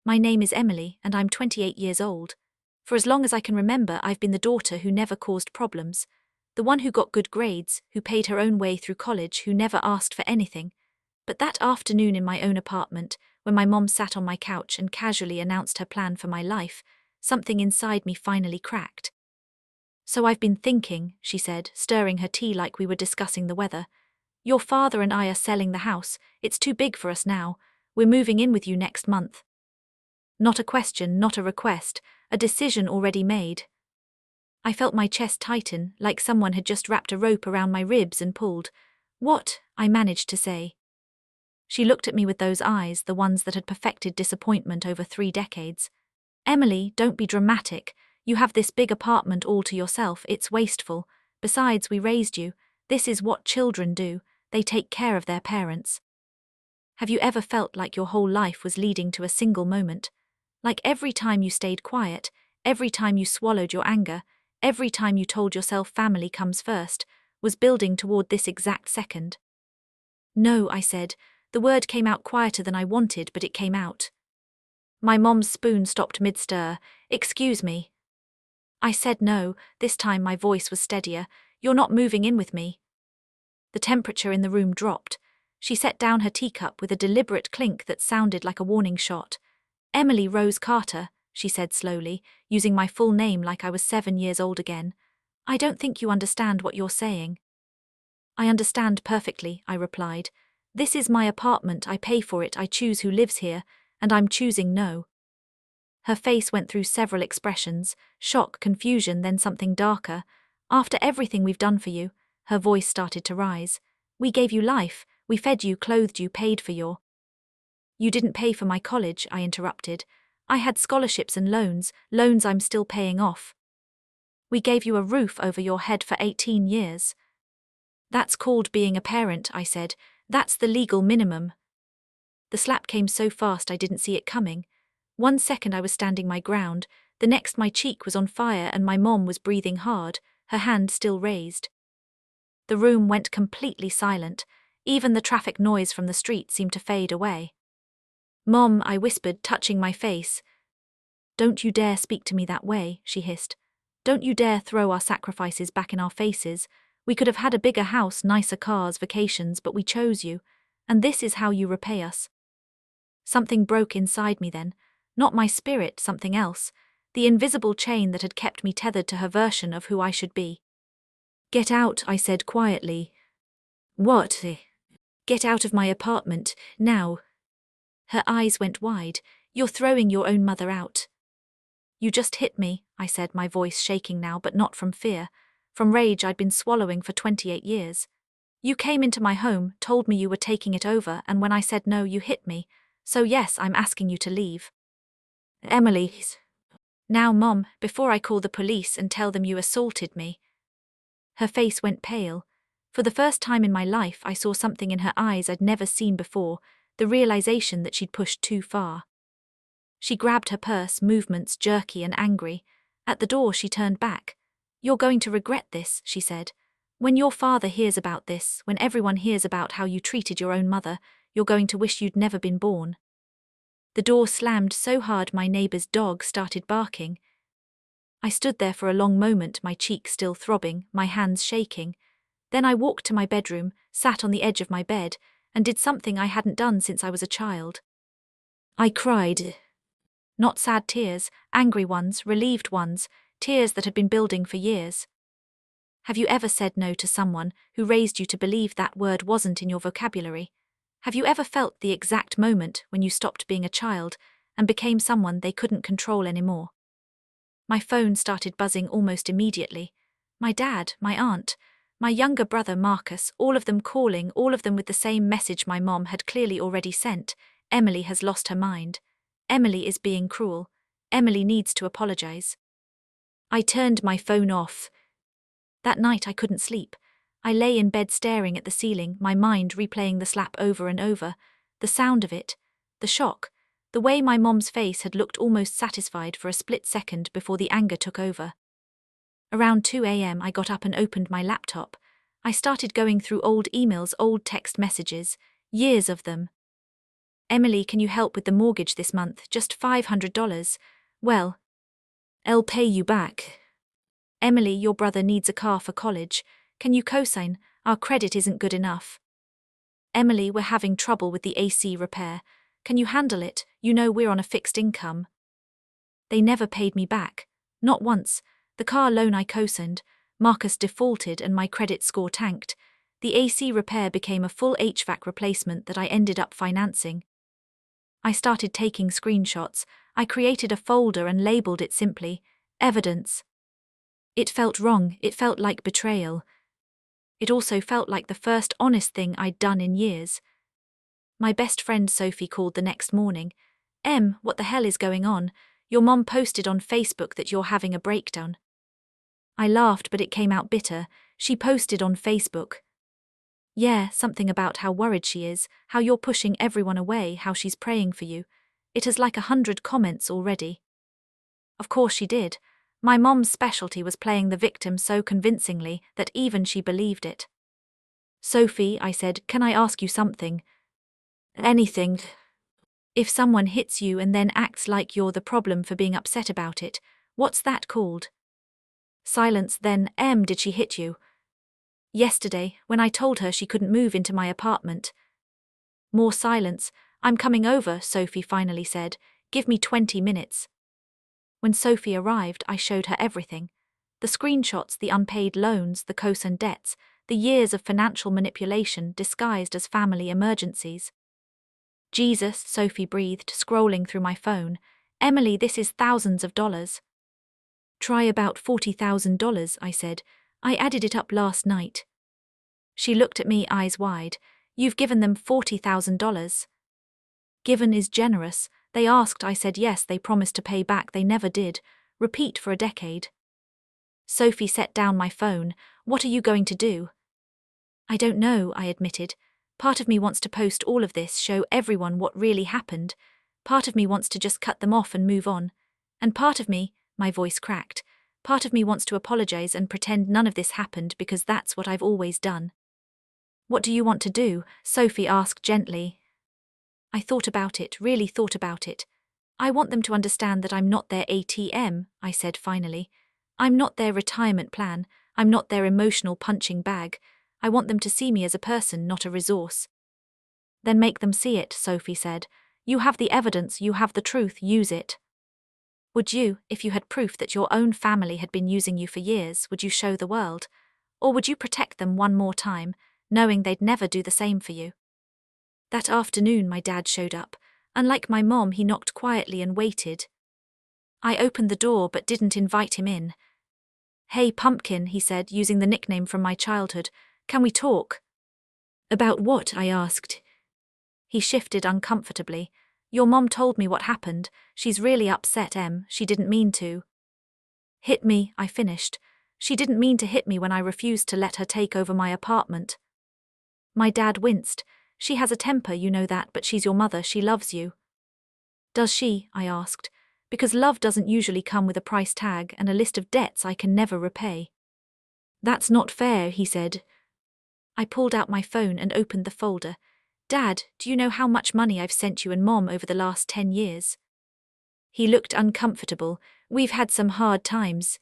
My name is Emily, and I'm 28 years old. For as long as I can remember, I've been the daughter who never caused problems. The one who got good grades, who paid her own way through college, who never asked for anything. But that afternoon in my own apartment, when my mom sat on my couch and casually announced her plan for my life, something inside me finally cracked. "So I've been thinking," she said, stirring her tea like we were discussing the weather. "Your father and I are selling the house. It's too big for us now. We're moving in with you next month." Not a question, not a request, a decision already made. I felt my chest tighten, like someone had just wrapped a rope around my ribs and pulled. "What?" I managed to say. She looked at me with those eyes, the ones that had perfected disappointment over 3 decades. "Emily, don't be dramatic. You have this big apartment all to yourself, it's wasteful. Besides, we raised you. This is what children do, they take care of their parents. Have you ever felt like your whole life was leading to a single moment? Like every time you stayed quiet, every time you swallowed your anger, every time you told yourself family comes first, was building toward this exact second?" "No," I said. The word came out quieter than I wanted, but it came out. My mom's spoon stopped mid-stir. "Excuse me." I said no. This time my voice was steadier. "You're not moving in with me." The temperature in the room dropped. She set down her teacup with a deliberate clink that sounded like a warning shot. "Emily Rose Carter," she said slowly, using my full name like I was 7 years old again. "I don't think you understand what you're saying." "I understand perfectly," I replied. "This is my apartment, I pay for it, I choose who lives here, and I'm choosing no." Her face went through several expressions, shock, confusion, then something darker. "After everything we've done for you," her voice started to rise. "We gave you life, we fed you, clothed you, paid for your—" "You didn't pay for my college," I interrupted. "I had scholarships and loans I'm still paying off. We gave you a roof over your head for 18 years. That's called being a parent," I said. "That's the legal minimum." The slap came so fast I didn't see it coming. 1 second I was standing my ground, the next my cheek was on fire and my mom was breathing hard, her hand still raised. The room went completely silent. Even the traffic noise from the street seemed to fade away. "Mom," I whispered, touching my face. "Don't you dare speak to me that way," she hissed. "Don't you dare throw our sacrifices back in our faces. We could have had a bigger house, nicer cars, vacations, but we chose you. And this is how you repay us." Something broke inside me then. Not my spirit, something else. The invisible chain that had kept me tethered to her version of who I should be. "Get out," I said quietly. "What?" "Get out of my apartment, now." Her eyes went wide. "You're throwing your own mother out." "You just hit me," I said, my voice shaking now, but not from fear. From rage I'd been swallowing for 28 years. "You came into my home, told me you were taking it over, and when I said no, you hit me. So yes, I'm asking you to leave." "Emily." "Now, Mom, before I call the police and tell them you assaulted me." Her face went pale. For the first time in my life, I saw something in her eyes I'd never seen before, the realization that she'd pushed too far. She grabbed her purse, movements jerky and angry. At the door, she turned back. "You're going to regret this," she said. "When your father hears about this, when everyone hears about how you treated your own mother, you're going to wish you'd never been born." The door slammed so hard my neighbor's dog started barking. I stood there for a long moment, my cheek still throbbing, my hands shaking. Then I walked to my bedroom, sat on the edge of my bed, and did something I hadn't done since I was a child. I cried. Not sad tears, angry ones, relieved ones, tears that had been building for years. Have you ever said no to someone who raised you to believe that word wasn't in your vocabulary? Have you ever felt the exact moment when you stopped being a child and became someone they couldn't control anymore? My phone started buzzing almost immediately. My dad, my aunt, my younger brother Marcus, all of them calling, all of them with the same message my mom had clearly already sent. Emily has lost her mind. Emily is being cruel. Emily needs to apologize. I turned my phone off. That night I couldn't sleep. I lay in bed staring at the ceiling, my mind replaying the slap over and over. The sound of it, the shock, the way my mom's face had looked almost satisfied for a split second before the anger took over. Around 2 a.m. I got up and opened my laptop. I started going through old emails, old text messages, years of them. Emily, can you help with the mortgage this month? Just $500. Well, I'll pay you back. Emily, your brother needs a car for college. Can you co-sign? Our credit isn't good enough. Emily, we're having trouble with the AC repair. Can you handle it? You know we're on a fixed income. They never paid me back. Not once. The car loan I co-signed, Marcus defaulted and my credit score tanked. The AC repair became a full HVAC replacement that I ended up financing. I started taking screenshots. I created a folder and labeled it simply, evidence. It felt wrong. It felt like betrayal. It also felt like the first honest thing I'd done in years. My best friend Sophie called the next morning. What the hell is going on? Your mom posted on Facebook that you're having a breakdown. I laughed, but it came out bitter. She posted on Facebook. Yeah, something about how worried she is, how you're pushing everyone away, how she's praying for you. It has like 100 comments already. Of course she did. My mom's specialty was playing the victim so convincingly that even she believed it. Sophie, I said, can I ask you something? Anything. If someone hits you and then acts like you're the problem for being upset about it, what's that called? Silence. Then, did she hit you? Yesterday, when I told her she couldn't move into my apartment. More silence. I'm coming over, Sophie finally said. Give me 20 minutes. When Sophie arrived, I showed her everything. The screenshots, the unpaid loans, the co-signed debts, the years of financial manipulation disguised as family emergencies. Jesus, Sophie breathed, scrolling through my phone. Emily, this is thousands of dollars. Try about $40,000, I said. I added it up last night. She looked at me, eyes wide. You've given them $40,000. Given is generous. They asked, I said yes, they promised to pay back, they never did. Repeat for a decade. Sophie set down my phone. What are you going to do? I don't know, I admitted. Part of me wants to post all of this, show everyone what really happened. Part of me wants to just cut them off and move on. And part of me, my voice cracked, part of me wants to apologize and pretend none of this happened because that's what I've always done. What do you want to do? Sophie asked gently. I thought about it, really thought about it. I want them to understand that I'm not their ATM, I said finally. I'm not their retirement plan. I'm not their emotional punching bag. I want them to see me as a person, not a resource. Then make them see it, Sophie said. You have the evidence, you have the truth, use it. Would you, if you had proof that your own family had been using you for years, would you show the world? Or would you protect them one more time, knowing they'd never do the same for you? That afternoon my dad showed up. Unlike my mom, he knocked quietly and waited. I opened the door but didn't invite him in. Hey, Pumpkin, he said, using the nickname from my childhood. Can we talk? About what? I asked. He shifted uncomfortably. Your mom told me what happened. She's really upset, She didn't mean to. Hit me, I finished. She didn't mean to hit me when I refused to let her take over my apartment. My dad winced. She has a temper, you know that, but she's your mother, she loves you. Does she? I asked. Because love doesn't usually come with a price tag and a list of debts I can never repay. That's not fair, he said. I pulled out my phone and opened the folder. Dad, do you know how much money I've sent you and Mom over the last 10 years? He looked uncomfortable. We've had some hard times.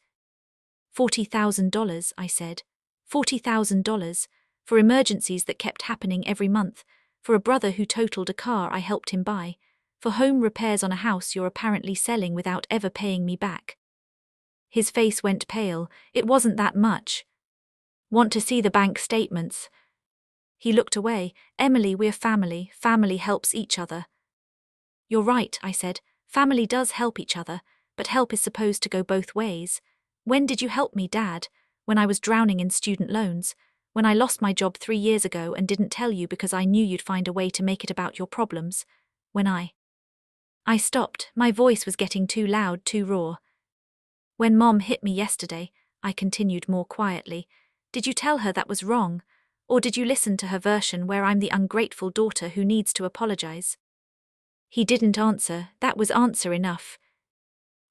$40,000, I said. $40,000. For emergencies that kept happening every month, for a brother who totaled a car I helped him buy, for home repairs on a house you're apparently selling without ever paying me back. His face went pale. It wasn't that much. Want to see the bank statements? He looked away. Emily, we're family. Family helps each other. You're right, I said. Family does help each other, but help is supposed to go both ways. When did you help me, Dad? When I was drowning in student loans. When I lost my job 3 years ago and didn't tell you because I knew you'd find a way to make it about your problems. When I stopped, my voice was getting too loud, too raw. When Mom hit me yesterday, I continued more quietly, did you tell her that was wrong? Or did you listen to her version where I'm the ungrateful daughter who needs to apologize? He didn't answer, that was answer enough.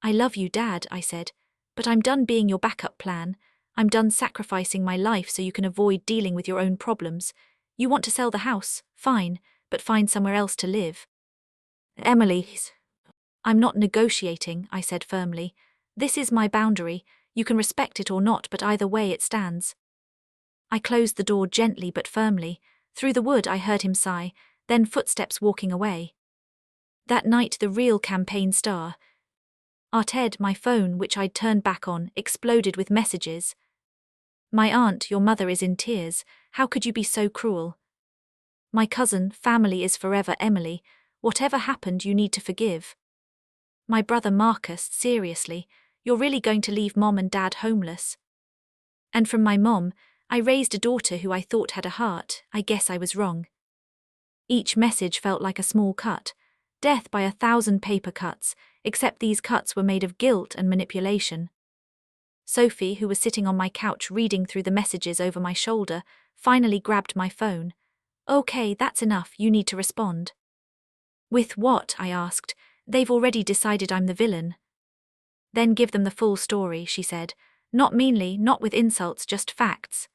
I love you, Dad, I said, but I'm done being your backup plan. I'm done sacrificing my life so you can avoid dealing with your own problems. You want to sell the house, fine, but find somewhere else to live. Emily, I'm not negotiating, I said firmly. This is my boundary. You can respect it or not, but either way it stands. I closed the door gently but firmly. Through the wood I heard him sigh, then footsteps walking away. That night the real campaign star. Ted, my phone, which I'd turned back on, exploded with messages. My aunt, your mother is in tears. How could you be so cruel? My cousin, family is forever, Emily. Whatever happened, you need to forgive. My brother Marcus, seriously, you're really going to leave Mom and Dad homeless? And from my mom, I raised a daughter who I thought had a heart. I guess I was wrong. Each message felt like a small cut. Death by 1,000 paper cuts, except these cuts were made of guilt and manipulation. Sophie, who was sitting on my couch reading through the messages over my shoulder, finally grabbed my phone. Okay, that's enough, you need to respond. With what? I asked. They've already decided I'm the villain. Then give them the full story, she said. Not meanly, not with insults, just facts.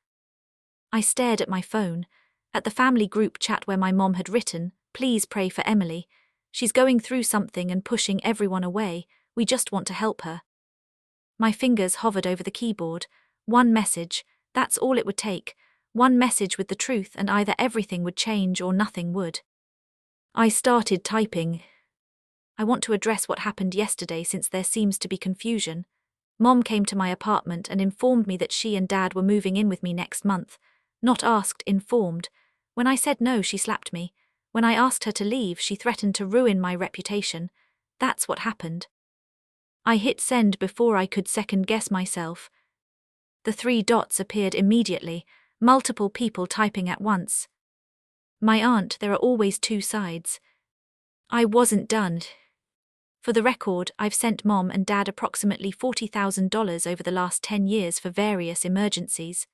I stared at my phone, at the family group chat where my mom had written, please pray for Emily. She's going through something and pushing everyone away. We just want to help her. My fingers hovered over the keyboard. One message, that's all it would take. One message with the truth, and either everything would change or nothing would. I started typing. I want to address what happened yesterday since there seems to be confusion. Mom came to my apartment and informed me that she and Dad were moving in with me next month. Not asked, informed. When I said no, she slapped me. When I asked her to leave, she threatened to ruin my reputation. That's what happened. I hit send before I could second-guess myself. The 3 dots appeared immediately, multiple people typing at once. My aunt, there are always 2 sides. I wasn't done. For the record, I've sent Mom and Dad approximately $40,000 over the last 10 years for various emergencies.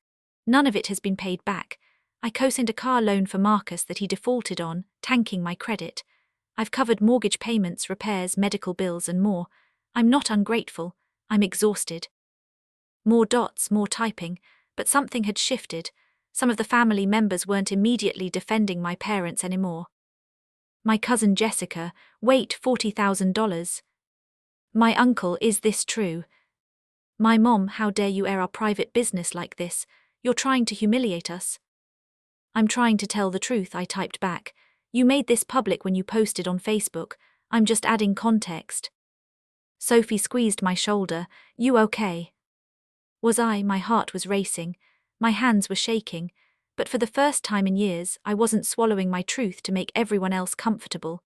None of it has been paid back. I co-signed a car loan for Marcus that he defaulted on, tanking my credit. I've covered mortgage payments, repairs, medical bills and more. I'm not ungrateful. I'm exhausted. More dots, more typing, but something had shifted. Some of the family members weren't immediately defending my parents anymore. My cousin Jessica, wait, $40,000. My uncle, is this true? My mom, how dare you air our private business like this? You're trying to humiliate us. I'm trying to tell the truth, I typed back. You made this public when you posted on Facebook. I'm just adding context. Sophie squeezed my shoulder. You okay? Was I? My heart was racing. My hands were shaking. But for the first time in years, I wasn't swallowing my truth to make everyone else comfortable.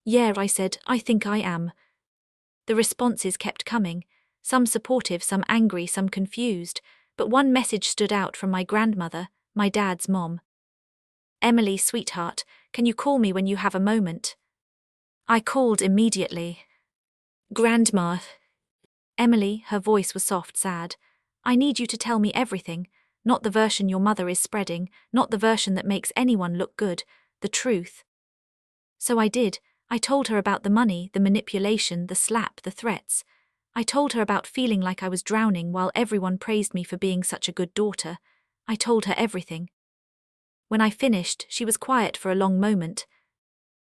Yeah, I said, I think I am. The responses kept coming. Some supportive, some angry, some confused. But one message stood out from my grandmother, my dad's mom. Emily, sweetheart, can you call me when you have a moment? I called immediately. Grandma. Emily, her voice was soft, sad. I need you to tell me everything, not the version your mother is spreading, not the version that makes anyone look good, the truth. So I did. I told her about the money, the manipulation, the slap, the threats. I told her about feeling like I was drowning while everyone praised me for being such a good daughter. I told her everything. When I finished, she was quiet for a long moment.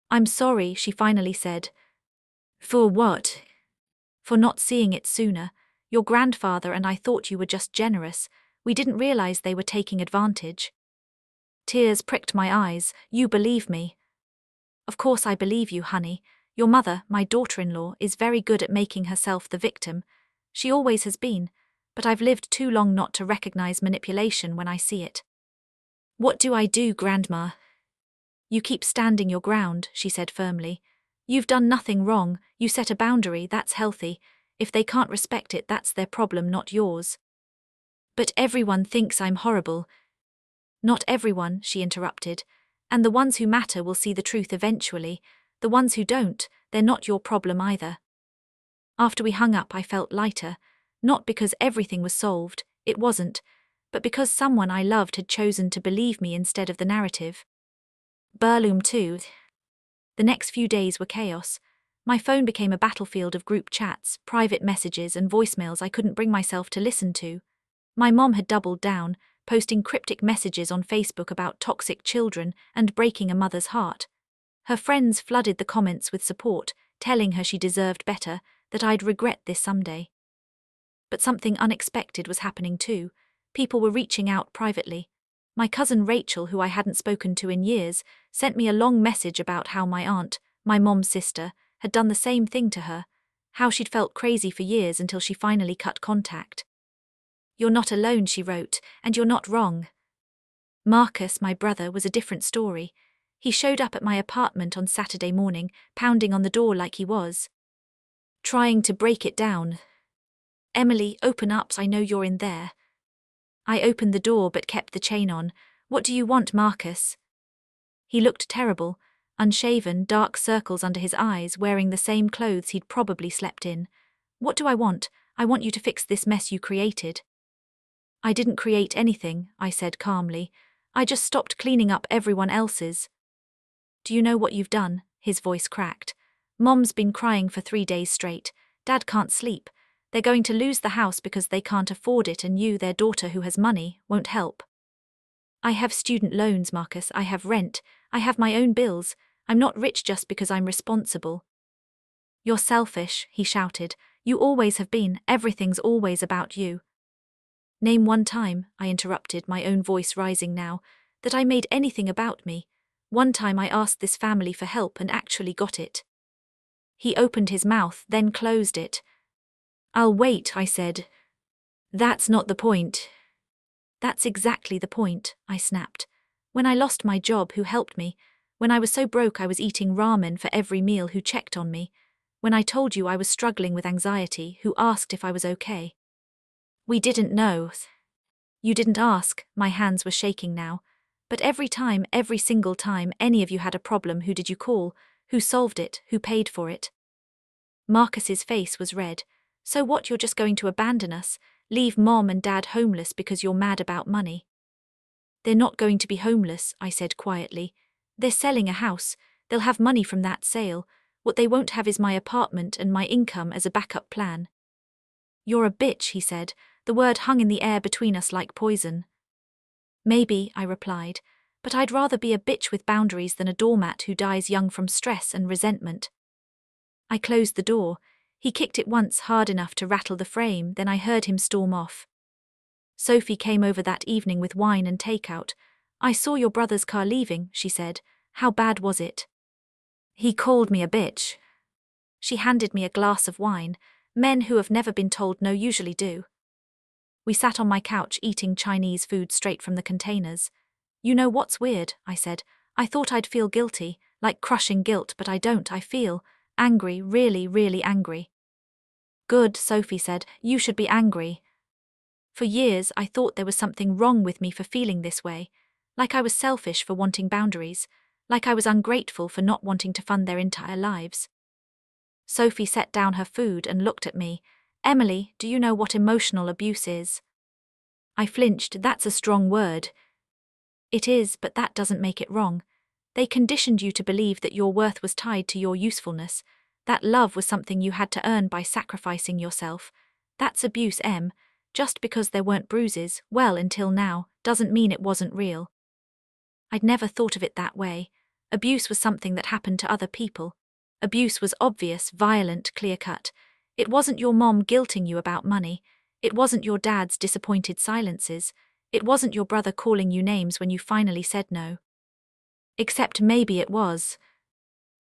I'm sorry, she finally said. For what? For not seeing it sooner. Your grandfather and I thought you were just generous. We didn't realize they were taking advantage. Tears pricked my eyes. You believe me? Of course I believe you, honey. Your mother, my daughter-in-law, is very good at making herself the victim. She always has been, but I've lived too long not to recognize manipulation when I see it. What do I do, Grandma? You keep standing your ground, she said firmly. You've done nothing wrong, you set a boundary, that's healthy. If they can't respect it, that's their problem, not yours. But everyone thinks I'm horrible. Not everyone, she interrupted. And the ones who matter will see the truth eventually. The ones who don't, they're not your problem either. After we hung up, I felt lighter. Not because everything was solved, it wasn't, but because someone I loved had chosen to believe me instead of the narrative. Burloom 2. The next few days were chaos. My phone became a battlefield of group chats, private messages and voicemails I couldn't bring myself to listen to. My mom had doubled down, posting cryptic messages on Facebook about toxic children and breaking a mother's heart. Her friends flooded the comments with support, telling her she deserved better, that I'd regret this someday. But something unexpected was happening too. People were reaching out privately. My cousin Rachel, who I hadn't spoken to in years, sent me a long message about how my aunt, my mom's sister, had done the same thing to her, how she'd felt crazy for years until she finally cut contact. "You're not alone," she wrote, "and you're not wrong." Marcus, my brother, was a different story. He showed up at my apartment on Saturday morning, pounding on the door like he was trying to break it down. "Emily, open up, I know you're in there." I opened the door but kept the chain on. "What do you want, Marcus?" He looked terrible, unshaven, dark circles under his eyes, wearing the same clothes he'd probably slept in. "What do I want? I want you to fix this mess you created." "I didn't create anything," I said calmly. "I just stopped cleaning up everyone else's." "Do you know what you've done?" His voice cracked. "Mom's been crying for 3 days straight. Dad can't sleep. They're going to lose the house because they can't afford it, and you, their daughter who has money, won't help." "I have student loans, Marcus. I have rent. I have my own bills. I'm not rich just because I'm responsible." "You're selfish," he shouted. "You always have been. Everything's always about you." "Name one time," I interrupted, my own voice rising now, "that I made anything about me. One time I asked this family for help and actually got it." He opened his mouth, then closed it. "I'll wait," I said. "That's not the point." "That's exactly the point," I snapped. "When I lost my job, who helped me? When I was so broke I was eating ramen for every meal, who checked on me? When I told you I was struggling with anxiety, who asked if I was okay?" "We didn't know." "You didn't ask," my hands were shaking now. "But every time, every single time any of you had a problem, who did you call? Who solved it? Who paid for it?" Marcus's face was red. "So what, you're just going to abandon us? Leave Mom and Dad homeless because you're mad about money?" "They're not going to be homeless," I said quietly. "They're selling a house. They'll have money from that sale. What they won't have is my apartment and my income as a backup plan." "You're a bitch," he said. The word hung in the air between us like poison. "Maybe," I replied, "but I'd rather be a bitch with boundaries than a doormat who dies young from stress and resentment." I closed the door. He kicked it once hard enough to rattle the frame, then I heard him storm off. "Sophie came over that evening with wine and takeout. I saw your brother's car leaving," she said. "How bad was it?" "He called me a bitch." She handed me a glass of wine. Men who have never been told no usually do. We sat on my couch eating Chinese food straight from the containers. "You know what's weird?" I said. "I thought I'd feel guilty, like crushing guilt, but I don't. I feel angry, really, really angry." "Good," Sophie said. "You should be angry." For years I thought there was something wrong with me for feeling this way, like I was selfish for wanting boundaries, like I was ungrateful for not wanting to fund their entire lives. Sophie set down her food and looked at me. "Emily, do you know what emotional abuse is?" I flinched. "That's a strong word." "It is, but that doesn't make it wrong. They conditioned you to believe that your worth was tied to your usefulness, that love was something you had to earn by sacrificing yourself. That's abuse, Em. Just because there weren't bruises, well, until now, doesn't mean it wasn't real." I'd never thought of it that way. Abuse was something that happened to other people. Abuse was obvious, violent, clear-cut. It wasn't your mom guilting you about money. It wasn't your dad's disappointed silences. It wasn't your brother calling you names when you finally said no. Except maybe it was.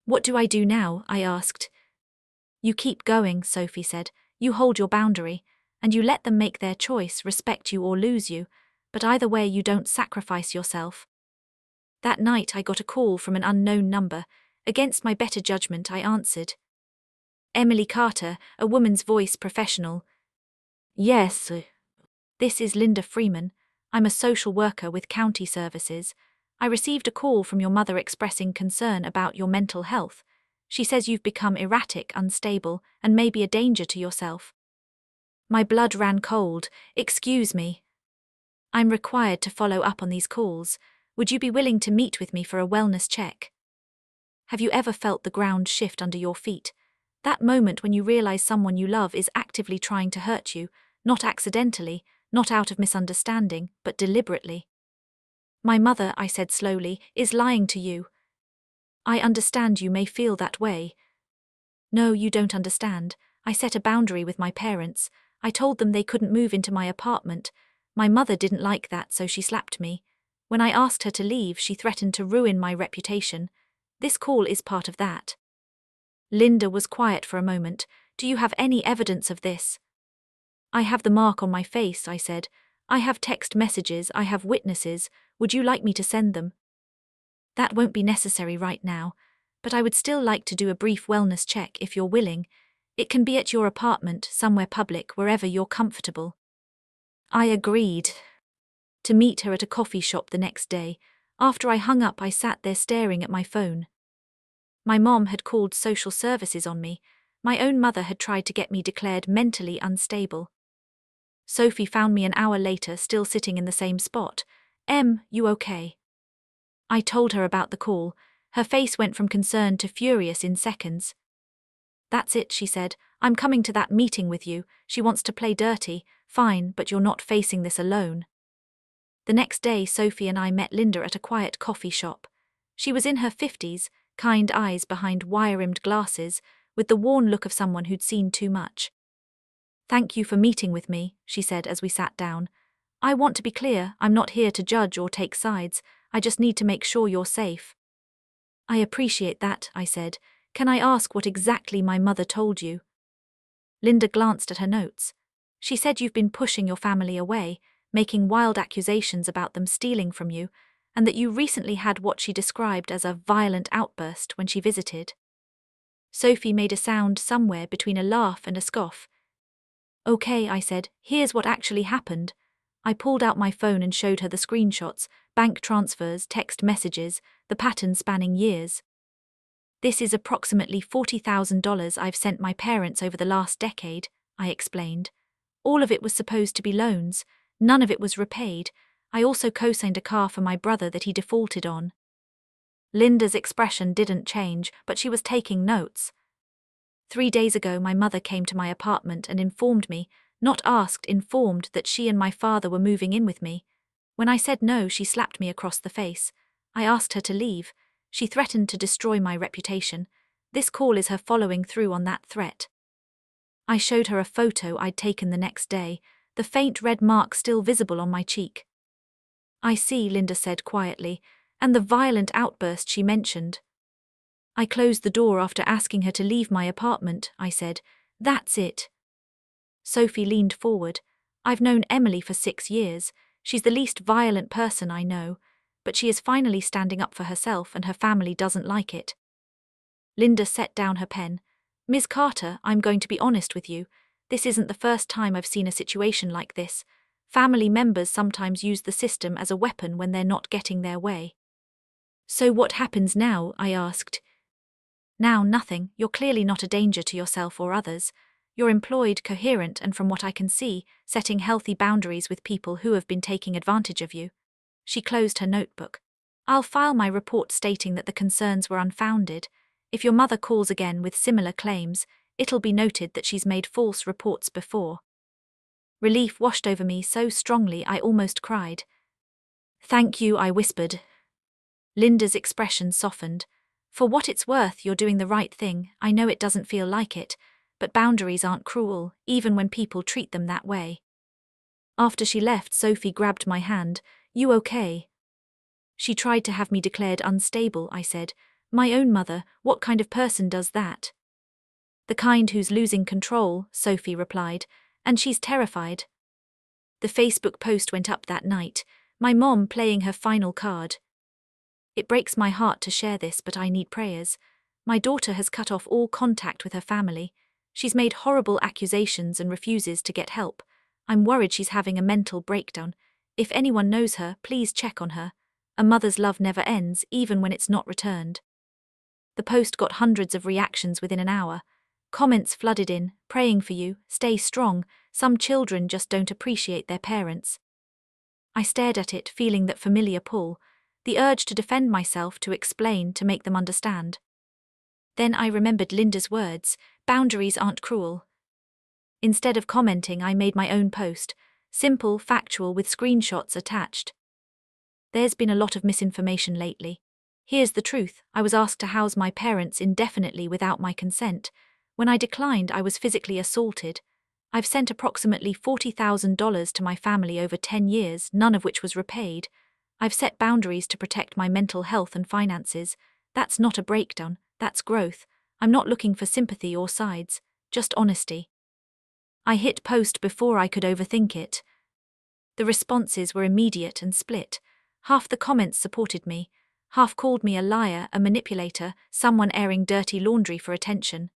"What do I do now?" I asked. "You keep going," Sophie said. "You hold your boundary, and you let them make their choice, respect you or lose you, but either way you don't sacrifice yourself." That night I got a call from an unknown number. Against my better judgment, I answered. "Emily Carter," a woman's voice, professional. "Yes." "This is Linda Freeman. I'm a social worker with county services. I received a call from your mother expressing concern about your mental health. She says you've become erratic, unstable, and may be a danger to yourself." My blood ran cold. "Excuse me. I'm required to follow up on these calls. Would you be willing to meet with me for a wellness check?" Have you ever felt the ground shift under your feet? That moment when you realize someone you love is actively trying to hurt you, not accidentally, not out of misunderstanding, but deliberately. "My mother," I said slowly, "is lying to you." I understand you may feel that way. No, you don't understand. I set a boundary with my parents. I told them they couldn't move into my apartment. My mother didn't like that, so she slapped me. When I asked her to leave, she threatened to ruin my reputation. This call is part of that. Linda was quiet for a moment. Do you have any evidence of this? I have the mark on my face, I said. I have text messages, I have witnesses. Would you like me to send them? That won't be necessary right now, but I would still like to do a brief wellness check if you're willing. It can be at your apartment, somewhere public, wherever you're comfortable. I agreed to meet her at a coffee shop the next day. After I hung up, I sat there staring at my phone. My mom had called social services on me. My own mother had tried to get me declared mentally unstable. Sophie found me an hour later, still sitting in the same spot. You okay? I told her about the call. Her face went from concern to furious in seconds. That's it, she said. I'm coming to that meeting with you. She wants to play dirty. Fine, but you're not facing this alone. The next day, Sophie and I met Linda at a quiet coffee shop. She was in her 50s, kind eyes behind wire-rimmed glasses, with the worn look of someone who'd seen too much. Thank you for meeting with me, she said as we sat down. I want to be clear, I'm not here to judge or take sides. I just need to make sure you're safe. I appreciate that, I said. Can I ask what exactly my mother told you? Linda glanced at her notes. She said you've been pushing your family away, making wild accusations about them stealing from you, and that you recently had what she described as a violent outburst when she visited. Sophie made a sound somewhere between a laugh and a scoff. Okay, I said, here's what actually happened. I pulled out my phone and showed her the screenshots, bank transfers, text messages, the pattern spanning years. This is approximately $40,000 I've sent my parents over the last decade, I explained. All of it was supposed to be loans. None of it was repaid. I also co-signed a car for my brother that he defaulted on. Linda's expression didn't change, but she was taking notes. 3 days ago, my mother came to my apartment and informed me, not asked, informed that she and my father were moving in with me. When I said no, she slapped me across the face. I asked her to leave. She threatened to destroy my reputation. This call is her following through on that threat. I showed her a photo I'd taken the next day, the faint red mark still visible on my cheek. I see, Linda said quietly, and the violent outburst she mentioned. I closed the door after asking her to leave my apartment, I said. That's it. Sophie leaned forward. I've known Emily for 6 years. She's the least violent person I know, but she is finally standing up for herself and her family doesn't like it. Linda set down her pen. Ms. Carter, I'm going to be honest with you. This isn't the first time I've seen a situation like this. Family members sometimes use the system as a weapon when they're not getting their way. So what happens now? I asked. Now nothing. You're clearly not a danger to yourself or others. You're employed, coherent, and from what I can see, setting healthy boundaries with people who have been taking advantage of you. She closed her notebook. I'll file my report stating that the concerns were unfounded. If your mother calls again with similar claims, it'll be noted that she's made false reports before. Relief washed over me so strongly I almost cried. Thank you, I whispered. Linda's expression softened. For what it's worth, you're doing the right thing. I know it doesn't feel like it, but boundaries aren't cruel, even when people treat them that way. After she left, Sophie grabbed my hand. You okay? She tried to have me declared unstable, I said. My own mother, what kind of person does that? The kind who's losing control, Sophie replied, and she's terrified. The Facebook post went up that night, my mom playing her final card. It breaks my heart to share this, but I need prayers. My daughter has cut off all contact with her family. She's made horrible accusations and refuses to get help. I'm worried she's having a mental breakdown. If anyone knows her, please check on her. A mother's love never ends, even when it's not returned. The post got hundreds of reactions within an hour. Comments flooded in, praying for you, stay strong, some children just don't appreciate their parents. I stared at it, feeling that familiar pull, the urge to defend myself, to explain, to make them understand. Then I remembered Linda's words, boundaries aren't cruel. Instead of commenting, I made my own post, simple, factual, with screenshots attached. There's been a lot of misinformation lately. Here's the truth, I was asked to house my parents indefinitely without my consent. When I declined, I was physically assaulted. I've sent approximately $40,000 to my family over 10 years, none of which was repaid. I've set boundaries to protect my mental health and finances. That's not a breakdown, that's growth. I'm not looking for sympathy or sides, just honesty. I hit post before I could overthink it. The responses were immediate and split. Half the comments supported me, half called me a liar, a manipulator, someone airing dirty laundry for attention.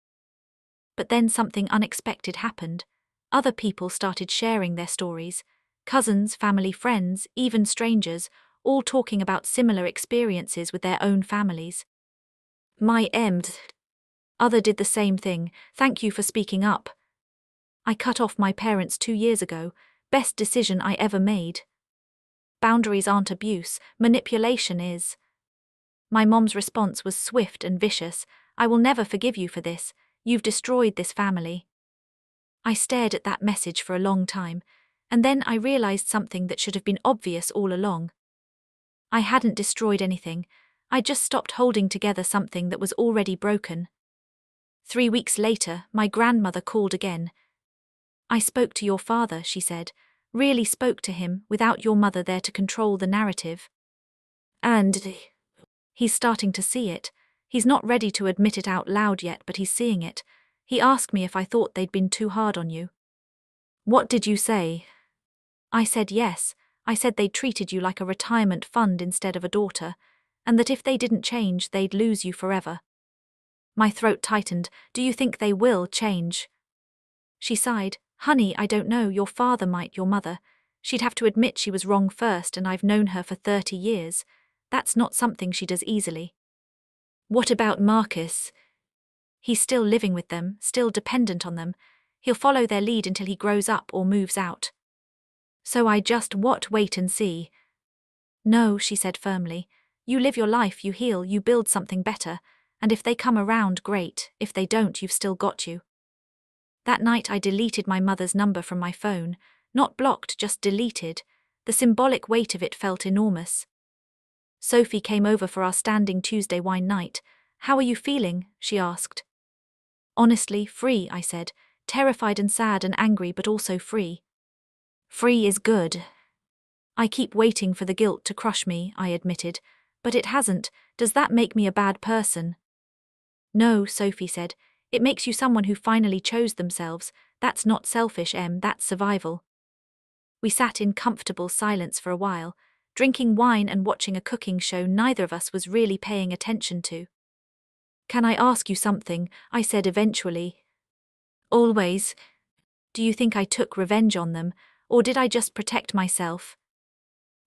But then something unexpected happened. Other people started sharing their stories. Cousins, family, friends, even strangers, all talking about similar experiences with their own families. My other did the same thing. Thank you for speaking up. I cut off my parents 2 years ago. Best decision I ever made. Boundaries aren't abuse, manipulation is. My mom's response was swift and vicious. I will never forgive you for this. You've destroyed this family. I stared at that message for a long time, and then I realized something that should have been obvious all along. I hadn't destroyed anything. I just stopped holding together something that was already broken. 3 weeks later, my grandmother called again. I spoke to your father, she said. Really spoke to him, without your mother there to control the narrative. And he's starting to see it. He's not ready to admit it out loud yet, but he's seeing it. He asked me if I thought they'd been too hard on you. What did you say? I said yes. I said they'd treated you like a retirement fund instead of a daughter, and that if they didn't change, they'd lose you forever. My throat tightened. Do you think they will change? She sighed. Honey, I don't know, your father might, your mother. She'd have to admit she was wrong first, and I've known her for 30 years. That's not something she does easily. What about Marcus? He's still living with them, still dependent on them. He'll follow their lead until he grows up or moves out. So I just wait and see. No, she said firmly. You live your life, you heal, you build something better, and if they come around, great. If they don't, you've still got you. That night I deleted my mother's number from my phone. Not blocked, just deleted. The symbolic weight of it felt enormous. Sophie came over for our standing Tuesday wine night. How are you feeling? She asked. Honestly, free, I said. Terrified and sad and angry, but also free. Free is good. I keep waiting for the guilt to crush me, I admitted. But it hasn't. Does that make me a bad person? No, Sophie said. It makes you someone who finally chose themselves. That's not selfish, that's survival. We sat in comfortable silence for a while, drinking wine and watching a cooking show neither of us was really paying attention to. Can I ask you something? I said eventually. Always. Do you think I took revenge on them, or did I just protect myself?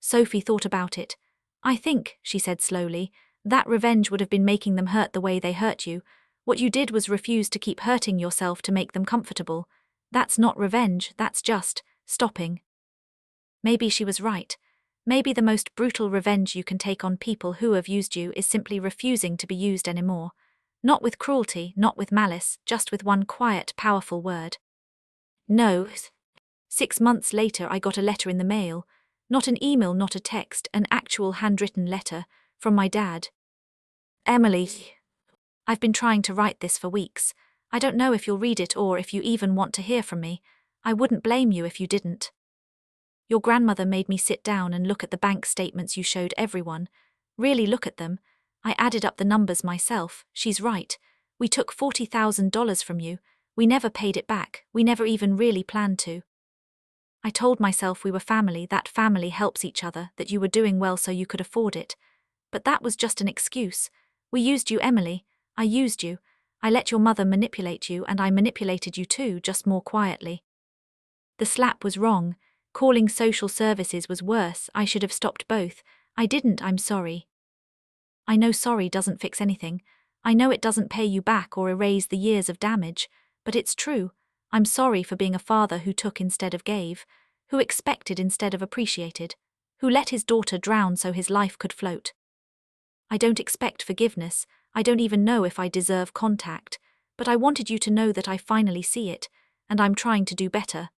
Sophie thought about it. I think, she said slowly, that revenge would have been making them hurt the way they hurt you. What you did was refuse to keep hurting yourself to make them comfortable. That's not revenge, that's just stopping. Maybe she was right. Maybe the most brutal revenge you can take on people who have used you is simply refusing to be used anymore. Not with cruelty, not with malice, just with one quiet, powerful word. No. 6 months later I got a letter in the mail. Not an email, not a text, an actual handwritten letter, from my dad. Emily, I've been trying to write this for weeks. I don't know if you'll read it or if you even want to hear from me. I wouldn't blame you if you didn't. Your grandmother made me sit down and look at the bank statements you showed everyone. Really look at them. I added up the numbers myself. She's right. We took $40,000 from you. We never paid it back. We never even really planned to. I told myself we were family, that family helps each other, that you were doing well so you could afford it. But that was just an excuse. We used you, Emily. I used you. I let your mother manipulate you, and I manipulated you too, just more quietly. The slap was wrong. Calling social services was worse. I should have stopped both. I didn't, I'm sorry. I know sorry doesn't fix anything. I know it doesn't pay you back or erase the years of damage, but it's true. I'm sorry for being a father who took instead of gave, who expected instead of appreciated, who let his daughter drown so his life could float. I don't expect forgiveness. I don't even know if I deserve contact, but I wanted you to know that I finally see it, and I'm trying to do better.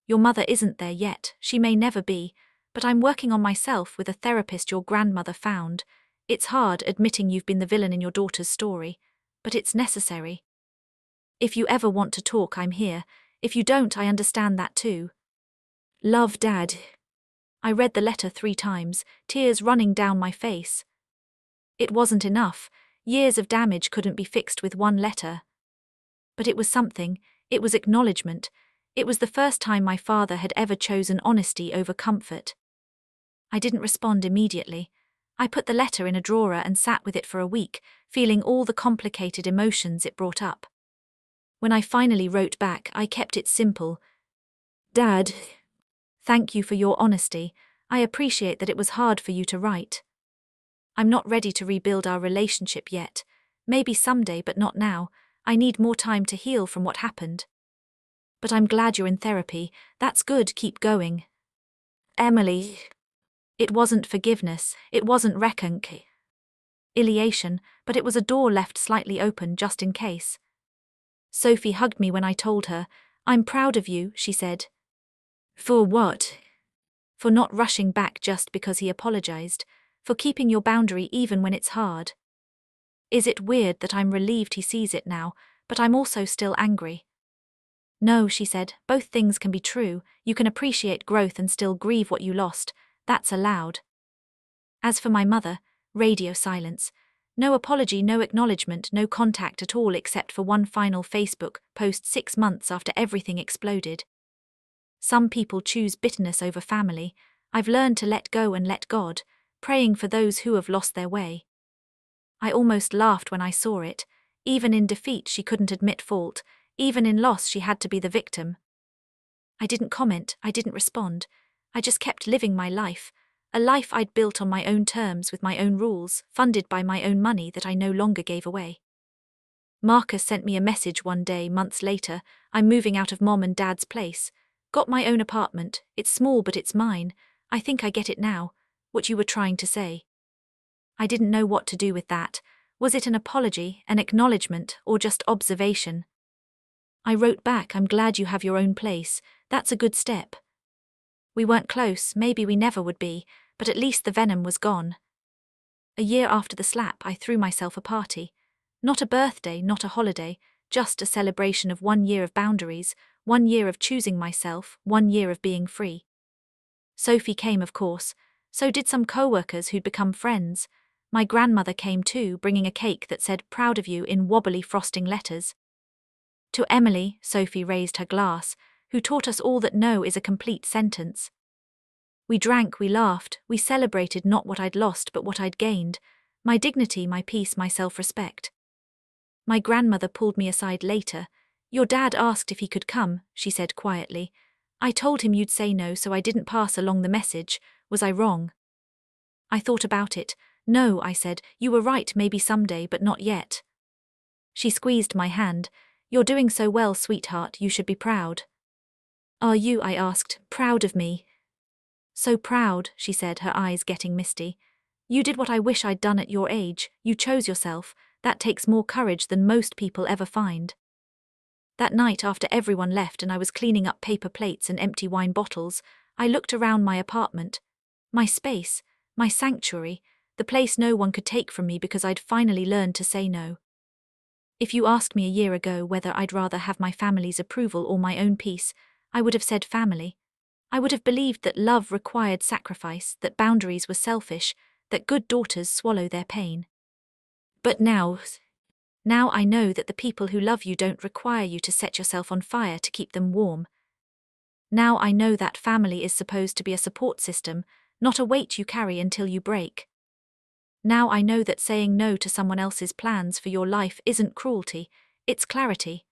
Your mother isn't there yet, she may never be, but I'm working on myself with a therapist your grandmother found. It's hard admitting you've been the villain in your daughter's story, but it's necessary. If you ever want to talk, I'm here. If you don't, I understand that too. Love, Dad. I read the letter 3 times, tears running down my face. It wasn't enough. Years of damage couldn't be fixed with one letter. But it was something. It was acknowledgement. It was the first time my father had ever chosen honesty over comfort. I didn't respond immediately. I put the letter in a drawer and sat with it for a week, feeling all the complicated emotions it brought up. When I finally wrote back, I kept it simple. Dad, thank you for your honesty. I appreciate that it was hard for you to write. I'm not ready to rebuild our relationship yet. Maybe someday, but not now. I need more time to heal from what happened. But I'm glad you're in therapy. That's good, keep going. Emily. It wasn't forgiveness, it wasn't reconciliation, but it was a door left slightly open just in case. Sophie hugged me when I told her. I'm proud of you, she said. For what? For not rushing back just because he apologized, for keeping your boundary even when it's hard. Is it weird that I'm relieved he sees it now, but I'm also still angry? No, she said, both things can be true. You can appreciate growth and still grieve what you lost. That's allowed. As for my mother, radio silence. No apology, no acknowledgement, no contact at all except for one final Facebook post 6 months after everything exploded. Some people choose bitterness over family. I've learned to let go and let God, praying for those who have lost their way. I almost laughed when I saw it. Even in defeat she couldn't admit fault. Even in loss she had to be the victim. I didn't comment, I didn't respond. I just kept living my life, a life I'd built on my own terms with my own rules, funded by my own money that I no longer gave away. Marcus sent me a message one day, months later. I'm moving out of Mom and Dad's place. Got my own apartment. It's small but it's mine. I think I get it now. What you were trying to say. I didn't know what to do with that. Was it an apology, an acknowledgement, or just observation? I wrote back, I'm glad you have your own place. That's a good step. We weren't close, maybe we never would be, but at least the venom was gone. A year after the slap, I threw myself a party. Not a birthday, not a holiday, just a celebration of 1 year of boundaries, 1 year of choosing myself, 1 year of being free. Sophie came, of course. So did some co-workers who'd become friends. My grandmother came too, bringing a cake that said, proud of you in wobbly frosting letters. To Emily, Sophie raised her glass, who taught us all that no is a complete sentence. We drank, we laughed, we celebrated not what I'd lost but what I'd gained, my dignity, my peace, my self-respect. My grandmother pulled me aside later. Your dad asked if he could come, she said quietly. I told him you'd say no, so I didn't pass along the message. Was I wrong? I thought about it. No, I said, you were right, maybe someday, but not yet. She squeezed my hand. You're doing so well, sweetheart, you should be proud. Are you, I asked, proud of me? So proud, she said, her eyes getting misty. You did what I wish I'd done at your age. You chose yourself. That takes more courage than most people ever find. That night, after everyone left and I was cleaning up paper plates and empty wine bottles, I looked around my apartment. My space, my sanctuary, the place no one could take from me because I'd finally learned to say no. If you asked me a year ago whether I'd rather have my family's approval or my own peace, I would have said family. I would have believed that love required sacrifice, that boundaries were selfish, that good daughters swallow their pain. But now I know that the people who love you don't require you to set yourself on fire to keep them warm. Now I know that family is supposed to be a support system, not a weight you carry until you break. Now I know that saying no to someone else's plans for your life isn't cruelty, it's clarity.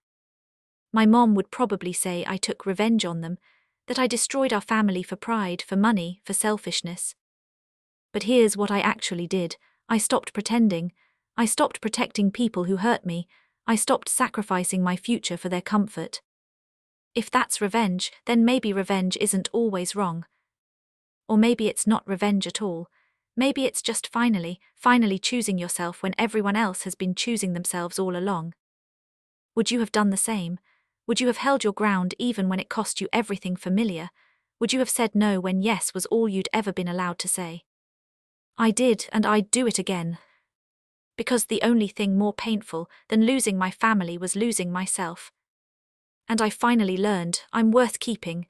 My mom would probably say I took revenge on them, that I destroyed our family for pride, for money, for selfishness. But here's what I actually did. I stopped pretending. I stopped protecting people who hurt me. I stopped sacrificing my future for their comfort. If that's revenge, then maybe revenge isn't always wrong. Or maybe it's not revenge at all. Maybe it's just finally choosing yourself when everyone else has been choosing themselves all along. Would you have done the same? Would you have held your ground even when it cost you everything familiar? Would you have said no when yes was all you'd ever been allowed to say? I did, and I'd do it again. Because the only thing more painful than losing my family was losing myself. And I finally learned I'm worth keeping,